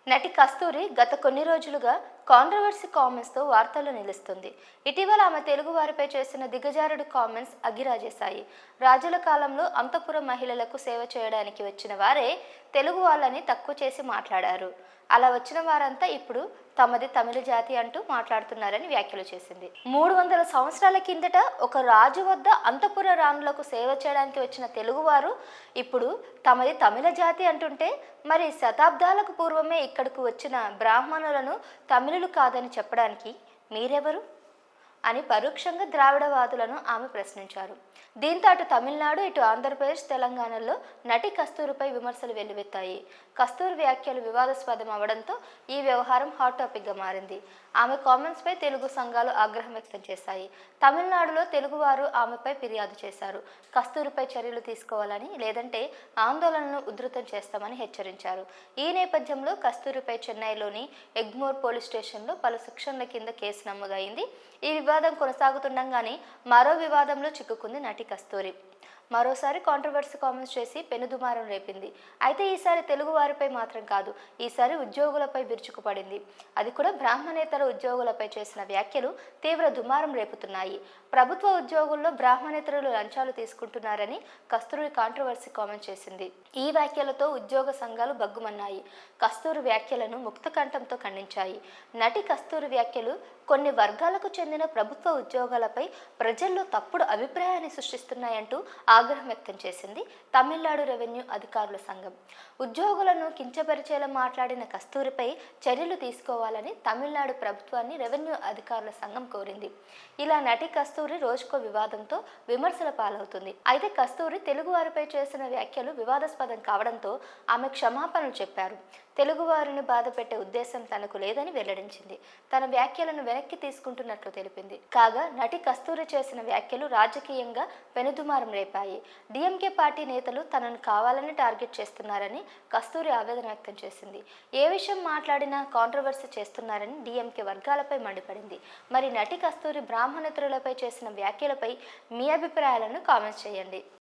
నటి కస్తూరి గత కొన్ని రోజులుగా కాంట్రవర్సీ కామెంట్స్తో వార్తల్లో నిలుస్తుంది. ఇటీవల ఆమె తెలుగు వారిపై చేసిన దిగజారుడు కామెంట్స్ అగ్గిరాజేశాయి. రాజుల కాలంలో అంతఃపుర మహిళలకు సేవ చేయడానికి వచ్చిన వారే తెలుగు వాళ్ళని తక్కువ చేసి మాట్లాడారు. అలా వచ్చిన వారంతా ఇప్పుడు తమది తమిళ జాతి అంటూ మాట్లాడుతున్నారని వ్యాఖ్యలు చేసింది. 300 సంవత్సరాల కిందట ఒక రాజు వద్ద అంతఃపుర రాణులకు సేవ చేయడానికి వచ్చిన తెలుగువారు ఇప్పుడు తమది తమిళ జాతి అంటుంటే, మరి శతాబ్దాలకు పూర్వమే ఇక్కడకు వచ్చిన బ్రాహ్మణులను తమిళులు కాదని చెప్పడానికి మీరెవరు అని పరోక్షంగా ద్రావిడవాదులను ఆమె ప్రశ్నించారు. దీంతో అటు తమిళనాడు, ఇటు ఆంధ్రప్రదేశ్, తెలంగాణలో నటి కస్తూరిపై విమర్శలు వెల్లువెత్తాయి. కస్తూరి వ్యాఖ్యలు వివాదాస్పదం అవడంతో ఈ వ్యవహారం హాట్ టాపిక్గా మారింది. ఆమె కామెంట్స్పై తెలుగు సంఘాలు ఆగ్రహం వ్యక్తం చేశాయి. తమిళనాడులో తెలుగువారు ఆమెపై ఫిర్యాదు చేశారు. కస్తూరిపై చర్యలు తీసుకోవాలని, లేదంటే ఆందోళనను ఉధృతం చేస్తామని హెచ్చరించారు. ఈ నేపథ్యంలో కస్తూరిపై చెన్నైలోని ఎగ్మోర్ పోలీస్ స్టేషన్లో పలు సెక్షన్ల కింద కేసు నమోదైంది. ఈ వివాదం కొనసాగుతుండగానే మరో వివాదంలో చిక్కుకుంది నటి కస్తూరి. మరోసారి కాంట్రవర్సీ కామెంట్స్ చేసి పెనుదుమారం రేపింది. అయితే ఈసారి తెలుగు వారిపై మాత్రం కాదు, ఈసారి ఉద్యోగులపై విరుచుకుపడింది. అది కూడా బ్రాహ్మణేతర ఉద్యోగులపై చేసిన వ్యాఖ్యలు తీవ్ర దుమారం రేపుతున్నాయి. ప్రభుత్వ ఉద్యోగుల్లో బ్రాహ్మణేతరులు లంచాలు తీసుకుంటున్నారని కస్తూరి కాంట్రవర్సీ కామెంట్ చేసింది. ఈ వ్యాఖ్యలతో ఉద్యోగ సంఘాలు బగ్గుమన్నాయి. కస్తూరి వ్యాఖ్యలను ముక్తకంఠంతో ఖండించాయి. నటి కస్తూరి వ్యాఖ్యలు కొన్ని వర్గాలకు చెందిన ప్రభుత్వ ఉద్యోగాలపై ప్రజల్లో తప్పుడు అభిప్రాయాన్ని సృష్టిస్తున్నాయంటూ ఆగ్రహం వ్యక్తం చేసింది తమిళనాడు రెవెన్యూ అధికారుల సంఘం. ఉద్యోగులను కించపరిచేలా మాట్లాడిన కస్తూరిపై చర్యలు తీసుకోవాలని తమిళనాడు ప్రభుత్వాన్ని రెవెన్యూ అధికారుల సంఘం కోరింది. ఇలా నటి కస్తూరి రోజుకో వివాదంతో విమర్శల పాలవుతుంది. అయితే కస్తూరి తెలుగు వారిపై చేసిన వ్యాఖ్యలు వివాదాస్పదం కావడంతో ఆమె క్షమాపణలు చెప్పారు. తెలుగు వారిని బాధ పెట్టే ఉద్దేశం తనకు లేదని వెల్లడించింది. తన వ్యాఖ్యలను వెనక్కి తీసుకుంటున్నట్లు తెలిపింది. కాగా నటి కస్తూరి చేసిన వ్యాఖ్యలు రాజకీయంగా పెనుదుమారం రేపాయి. డిఎంకే పార్టీ నేతలు తనను కావాలని టార్గెట్ చేస్తున్నారని కస్తూరి ఆవేదన వ్యక్తం చేసింది. ఏ విషయం మాట్లాడినా కాంట్రవర్సీ చేస్తున్నారని డిఎంకే వర్గాలపై మండిపడింది. మరి నటి కస్తూరి బ్రాహ్మణేతరులపై చేసిన వ్యాఖ్యలపై మీ అభిప్రాయాలను కామెంట్స్ చేయండి.